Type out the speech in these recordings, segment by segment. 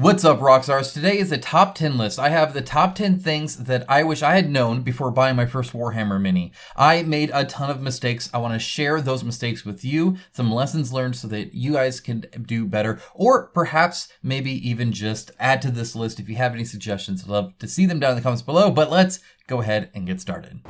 What's up, Rockstars? Today is a top 10 list. I have the top 10 things that I wish I had known before buying my first Warhammer mini. I made a ton of mistakes. I want to share those mistakes with you, some lessons learned so that you guys can do better, or perhaps maybe even just add to this list if you have any suggestions. I'd love to see them down in the comments below, but let's go ahead and get started.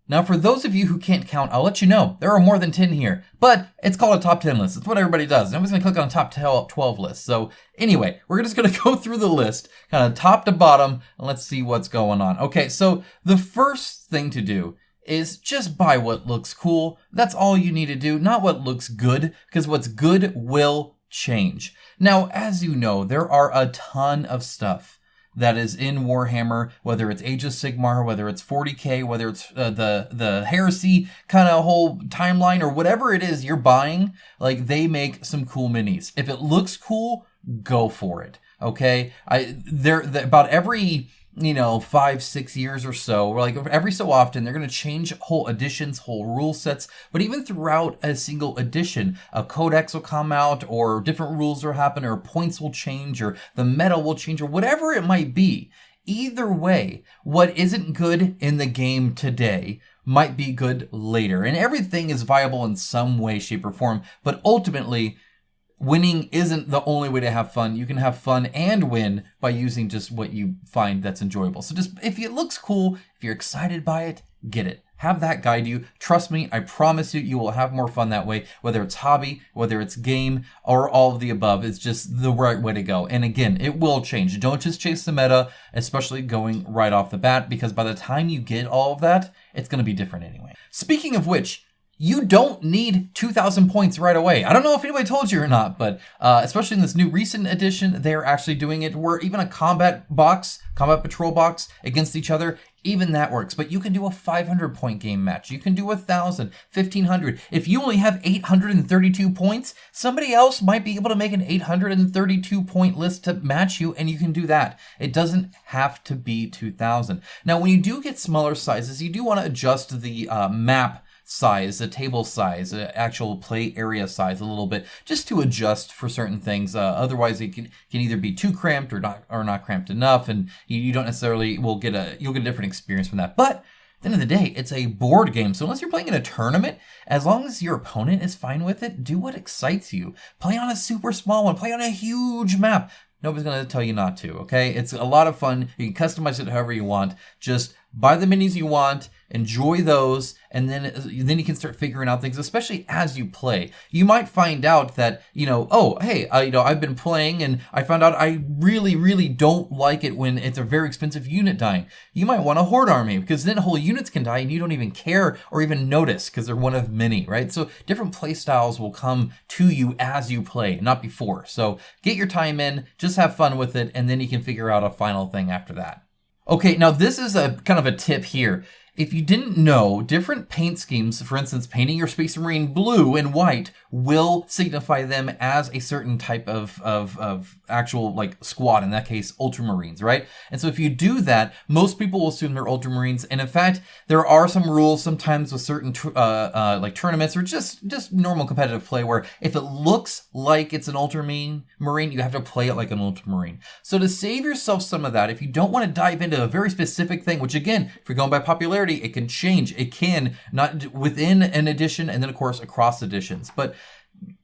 Now, for those of you who can't count, I'll let you know, there are more than 10 here, but it's called a top 10 list. It's what everybody does. Nobody's gonna click on a top 12 list. So anyway, we're just gonna go through the list, kind of top to bottom, and let's see what's going on. Okay, so the first thing to do is just buy what looks cool. That's all you need to do, not what looks good, because what's good will change. Now, as you know, there are a ton of stuff that is in Warhammer, whether it's Age of Sigmar, whether it's 40k, whether it's the Heresy kind of whole timeline, or whatever it is you're buying, like, they make some cool minis. If it looks cool, go for it, okay? About every 5-6 years or so, or like every so often, they're going to change whole editions, whole rule sets. But even throughout a single edition, a codex will come out, or different rules will happen, or points will change, or the meta will change, or whatever it might be. Either way, what isn't good in the game today might be good later. And everything is viable in some way, shape, or form. But ultimately, winning isn't the only way to have fun. You can have fun and win by using just what you find that's enjoyable. So just, if it looks cool, if you're excited by it, get it. Have that guide you. Trust me, I promise you, you will have more fun that way. Whether it's hobby, whether it's game, or all of the above, it's just the right way to go. And again, it will change. Don't just chase the meta, especially going right off the bat, because by the time you get all of that, it's going to be different anyway. Speaking of which, you don't need 2,000 points right away. I don't know if anybody told you or not, but especially in this new recent edition, they're actually doing it where even a combat patrol box against each other, even that works. But you can do a 500 point game match. You can do 1,000, 1,500. If you only have 832 points, somebody else might be able to make an 832 point list to match you, and you can do that. It doesn't have to be 2,000. Now, when you do get smaller sizes, you do want to adjust the map size, the table size, actual play area size a little bit, just to adjust for certain things. Otherwise, it can either be too cramped or not cramped enough, and you don't necessarily you'll get a different experience from that. But at the end of the day, it's a board game, so unless you're playing in a tournament, as long as your opponent is fine with it, do what excites you. Play on a super small one, play on a huge map. Nobody's going to tell you not to, okay? It's a lot of fun. You can customize it however you want. Just buy the minis you want, enjoy those, and then you can start figuring out things, especially as you play. You might find out that, oh, hey, I've been playing and I found out I really, really don't like it when it's a very expensive unit dying. You might want a horde army, because then whole units can die and you don't even care or even notice because they're one of many, right? So different play styles will come to you as you play, not before. So get your time in, just have fun with it, and then you can figure out a final thing after that. Okay, now this is a kind of a tip here. If you didn't know, different paint schemes, for instance, painting your Space Marine blue and white, will signify them as a certain type of actual, like, squad, in that case, Ultramarines, right? And so if you do that, most people will assume they're Ultramarines, and in fact, there are some rules sometimes with certain like tournaments, or just normal competitive play, where if it looks like it's an Ultramarine, you have to play it like an Ultramarine. So to save yourself some of that, if you don't want to dive into a very specific thing, which again, if you're going by popularity, it can change. It can, not within an edition, and then of course across editions. But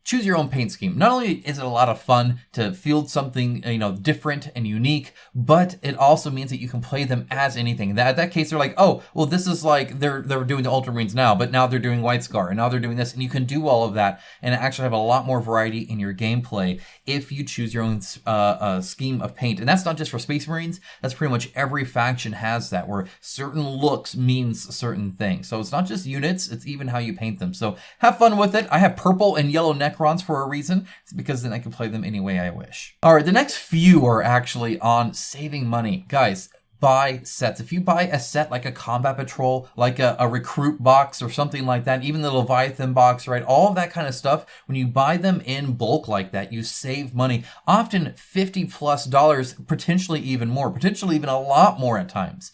choose your own paint scheme. Not only is it a lot of fun to field something, different and unique, but it also means that you can play them as anything. In that case, they're like, oh, well, this is like, they're doing the Ultramarines now, but now they're doing White Scar, and now they're doing this, and you can do all of that, and actually have a lot more variety in your gameplay if you choose your own scheme of paint. And that's not just for Space Marines, that's pretty much every faction has that, where certain looks means certain things. So it's not just units, it's even how you paint them. So have fun with it. I have purple and yellow Necrons for a reason. It's because then I can play them any way I wish. All right, the next few are actually on saving money. Guys, buy sets. If you buy a set like a combat patrol, like a recruit box or something like that, even the Leviathan box, right? All of that kind of stuff, when you buy them in bulk like that, you save money, often $50+ potentially even more, potentially even a lot more at times.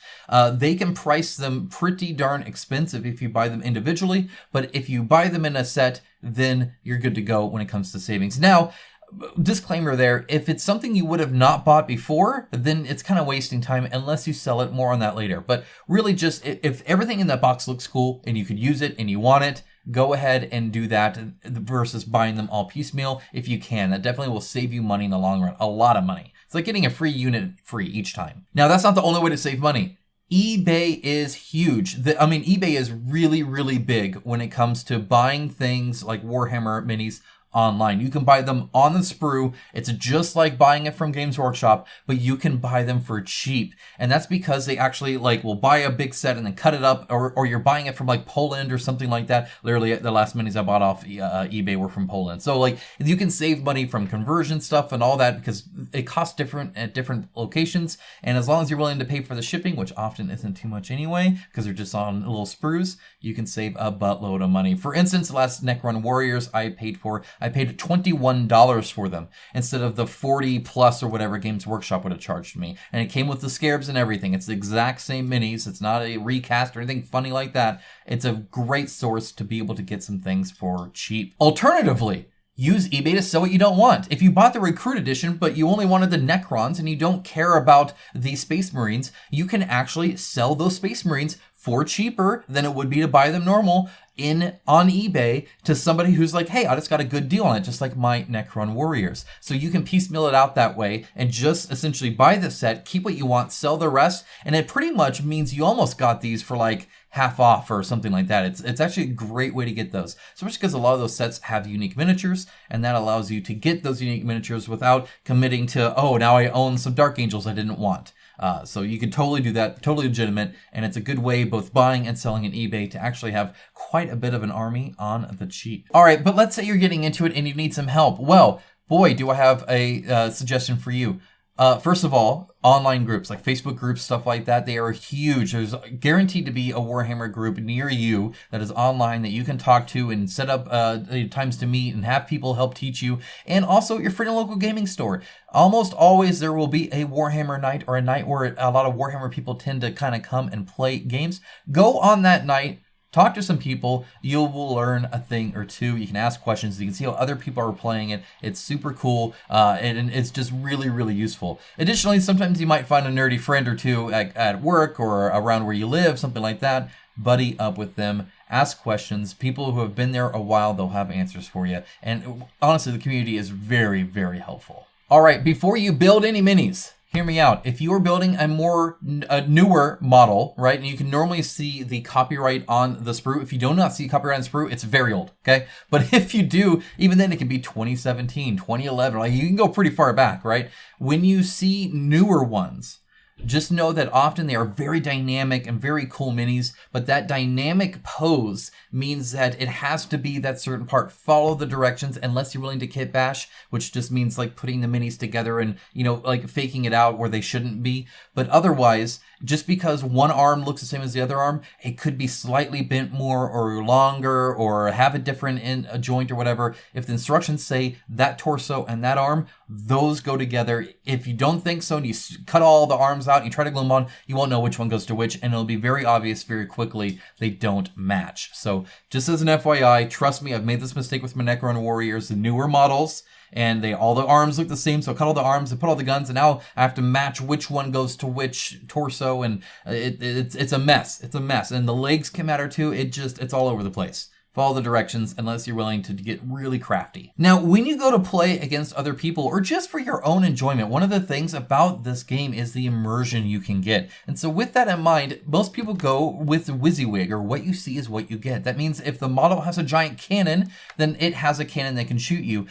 They can price them pretty darn expensive if you buy them individually, but if you buy them in a set, then you're good to go when it comes to savings. Now, disclaimer there, if it's something you would have not bought before, then it's kind of wasting time unless you sell it. More on that later. But really just, if everything in that box looks cool and you could use it and you want it, go ahead and do that versus buying them all piecemeal if you can. That definitely will save you money in the long run, a lot of money. It's like getting a free unit free each time. Now, that's not the only way to save money. eBay is huge. eBay is really, really big when it comes to buying things like Warhammer minis online. You can buy them on the sprue. It's just like buying it from Games Workshop, but you can buy them for cheap. And that's because they actually will buy a big set and then cut it up, or you're buying it from Poland or something like that. Literally, the last minis I bought off eBay were from Poland. So you can save money from conversion stuff and all that because it costs different at different locations. And as long as you're willing to pay for the shipping, which often isn't too much anyway, because they're just on little sprues, you can save a buttload of money. For instance, the last Necron Warriors I paid $21 for them instead of the 40+ or whatever Games Workshop would have charged me. And it came with the scarabs and everything. It's the exact same minis. It's not a recast or anything funny like that. It's a great source to be able to get some things for cheap. Alternatively, use eBay to sell what you don't want. If you bought the Recruit Edition, but you only wanted the Necrons and you don't care about the Space Marines, you can actually sell those Space Marines for cheaper than it would be to buy them normal on eBay to somebody who's like, hey, I just got a good deal on it, just like my Necron Warriors. So you can piecemeal it out that way and just essentially buy the set, keep what you want, sell the rest, and it pretty much means you almost got these for half off or something like that. It's actually a great way to get those, especially because a lot of those sets have unique miniatures, and that allows you to get those unique miniatures without committing to, oh, now I own some Dark Angels I didn't want. So you can totally do that, totally legitimate, and it's a good way, both buying and selling on eBay, to actually have quite a bit of an army on the cheap. All right, but let's say you're getting into it and you need some help. Well, boy, do I have a suggestion for you. First of all, online groups like Facebook groups, stuff like that, they are huge. There's guaranteed to be a Warhammer group near you that is online that you can talk to and set up times to meet and have people help teach you. And also your friendly local gaming store. Almost always there will be a Warhammer night, or a night where a lot of Warhammer people tend to kind of come and play games. Go on that night. Talk to some people, you will learn a thing or two. You can ask questions, you can see how other people are playing it. It's super cool, and it's just really, really useful. Additionally, sometimes you might find a nerdy friend or two at work or around where you live, something like that. Buddy up with them, ask questions. People who have been there a while, they'll have answers for you. And honestly, the community is very, very helpful. All right, before you build any minis, hear me out. If you are building a newer model, right, and you can normally see the copyright on the sprue. If you do not see copyright on the sprue, it's very old, okay? But if you do, even then it can be 2017, 2011, you can go pretty far back, right? When you see newer ones, just know that often they are very dynamic and very cool minis, but that dynamic pose means that it has to be that certain part. Follow the directions unless you're willing to kit bash, which just means putting the minis together and, faking it out where they shouldn't be. But otherwise, just because one arm looks the same as the other arm, it could be slightly bent more or longer or have a different in a joint or whatever. If the instructions say that torso and that arm, those go together. If you don't think so and you cut all the arms out and you try to glue them on, you won't know which one goes to which, and it'll be very obvious very quickly they don't match. So just as an FYI, trust me, I've made this mistake with my Necron Warriors, the newer models, and all the arms look the same, so I cut all the arms and put all the guns, and now I have to match which one goes to which torso, and it's a mess. It's a mess, and the legs can matter too. It's all over the place. Follow the directions unless you're willing to get really crafty. Now, when you go to play against other people or just for your own enjoyment, one of the things about this game is the immersion you can get. And so with that in mind, most people go with WYSIWYG, or what you see is what you get. That means if the model has a giant cannon, then it has a cannon that can shoot you.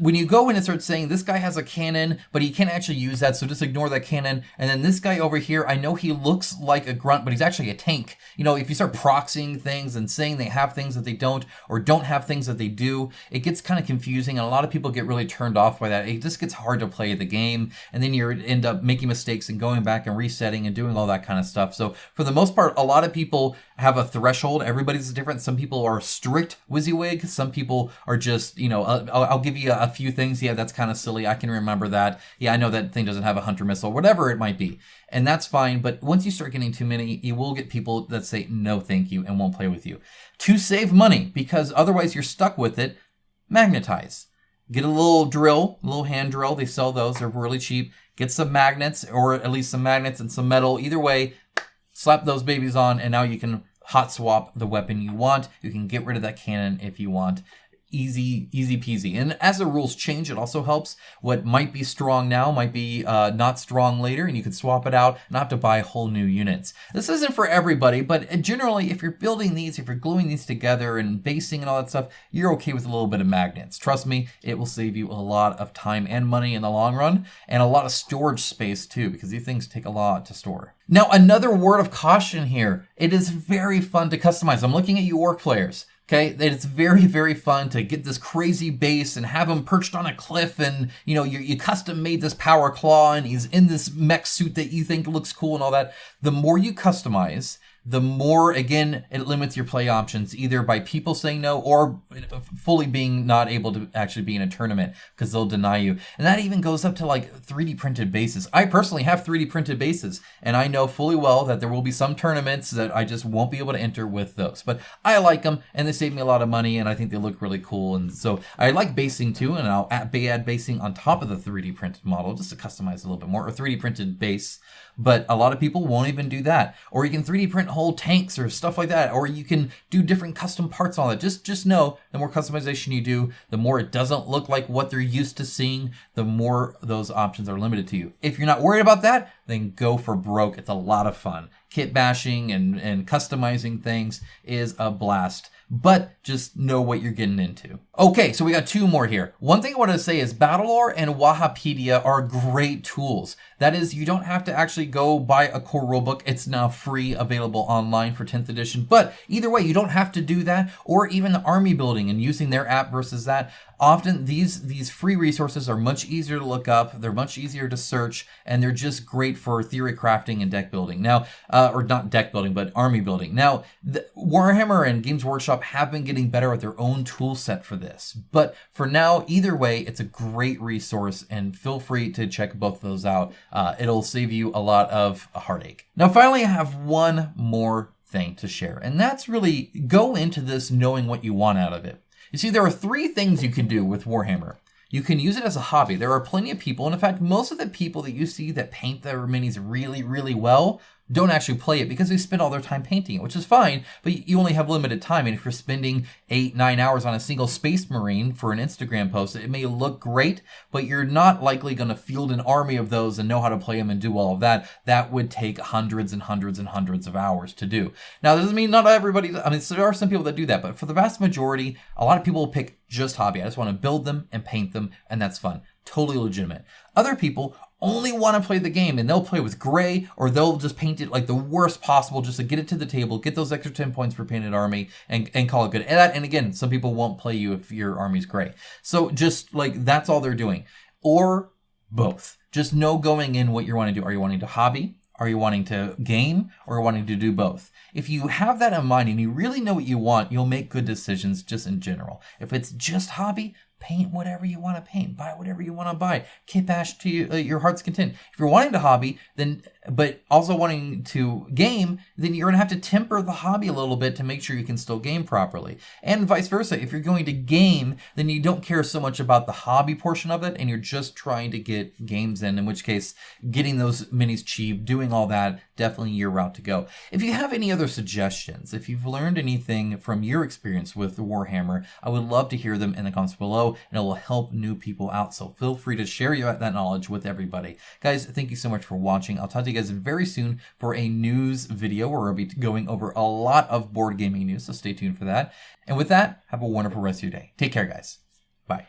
When you go in and start saying, this guy has a cannon, but he can't actually use that, so just ignore that cannon. And then this guy over here, I know he looks like a grunt, but he's actually a tank. If you start proxying things and saying they have things that they they don't, or don't have things that they do. It gets kind of confusing, and a lot of people get really turned off by that. It just gets hard to play the game, and then you end up making mistakes and going back and resetting and doing all that kind of stuff. So for the most part, a lot of people have a threshold. Everybody's different. Some people are strict WYSIWYG. Some people are just, I'll give you a few things. Yeah, that's kind of silly. I can remember that. Yeah, I know that thing doesn't have a hunter missile, whatever it might be. And that's fine. But once you start getting too many, you will get people that say no thank you and won't play with you. To save money, because otherwise you're stuck with it, magnetize. Get a little drill, a little hand drill. They sell those. They're really cheap. Get some magnets, or at least some magnets and some metal. Either way, slap those babies on, and now you can hot swap the weapon you want. You can get rid of that cannon if you want. Easy peasy. And as the rules change, it also helps. What might be strong now might be not strong later, and you can swap it out and not have to buy whole new units. This isn't for everybody, but generally, if you're building these, if you're gluing these together and basing and all that stuff, you're okay with a little bit of magnets. Trust me, it will save you a lot of time and money in the long run, and a lot of storage space too, because these things take a lot to store. Now, another word of caution here. It is very fun to customize. I'm looking at you orc players. Okay, it's very, very fun to get this crazy base and have him perched on a cliff, and you custom made this power claw, and he's in this mech suit that you think looks cool and all that. The more you customize, the more, again, it limits your play options, either by people saying no or fully being not able to actually be in a tournament because they'll deny you. And that even goes up to like 3D printed bases. I personally have 3D printed bases, and I know fully well that there will be some tournaments that I just won't be able to enter with those. But I like them, and they save me a lot of money, and I think they look really cool. And so I like basing too, and I'll add basing on top of the 3D printed model just to customize a little bit more, or 3D printed base. But a lot of people won't even do that. Or you can 3D print whole tanks or stuff like that. Or you can do different custom parts on it. Just know, the more customization you do, the more it doesn't look like what they're used to seeing, the more those options are limited to you. If you're not worried about that, then go for broke. It's a lot of fun. Kit bashing and customizing things is a blast. But just know what you're getting into. Okay, so we got two more here. One thing I want to say is Battlelore and Wahapedia are great tools. That is, you don't have to actually go buy a core rulebook. It's now free, available online for 10th edition. But either way, you don't have to do that, or even the army building and using their app versus that. Often these free resources are much easier to look up, they're much easier to search, and they're just great for theory crafting and deck building. Now, or not deck building, but army building. Now, Warhammer and Games Workshop have been getting better at their own tool set for this. But for now, either way, it's a great resource, and feel free to check both of those out. It'll save you a lot of heartache. Now, finally, I have one more thing to share, and that's really go into this knowing what you want out of it. You see, there are three things you can do with Warhammer. You can use it as a hobby. There are plenty of people, and in fact, most of the people that you see that paint their minis really, really well don't actually play it because they spend all their time painting it, which is fine, but you only have limited time. And if you're spending 8-9 hours on a single Space Marine for an Instagram post, it may look great, but you're not likely going to field an army of those and know how to play them and do all of that. That would take hundreds and hundreds and hundreds of hours to do. Now, this doesn't mean not everybody, so there are some people that do that, but for the vast majority, a lot of people will pick just hobby. I just want to build them and paint them, and that's fun. Totally legitimate. Other people only want to play the game, and they'll play with gray, or they'll just paint it like the worst possible just to get it to the table, get those extra 10 points for painted army, and call it good. And again, some people won't play you if your army's gray. So just like that's all they're doing. Or both. Just know going in what you're wanting to do. Are you wanting to hobby? Are you wanting to game? Or are you wanting to do both? If you have that in mind and you really know what you want, you'll make good decisions just in general. If it's just hobby, paint whatever you want to paint, buy whatever you want to buy, kit bash to your heart's content. If you're wanting to hobby, then but also wanting to game, then you're going to have to temper the hobby a little bit to make sure you can still game properly. And vice versa. If you're going to game, then you don't care so much about the hobby portion of it, and you're just trying to get games in which case getting those minis cheap, doing all that, definitely your route to go. If you have any other suggestions, if you've learned anything from your experience with Warhammer, I would love to hear them in the comments below, and it will help new people out. So feel free to share that knowledge with everybody. Guys, thank you so much for watching. I'll talk to you guys very soon for a news video where we'll be going over a lot of board gaming news, so stay tuned for that. And with that, have a wonderful rest of your day. Take care, guys. Bye.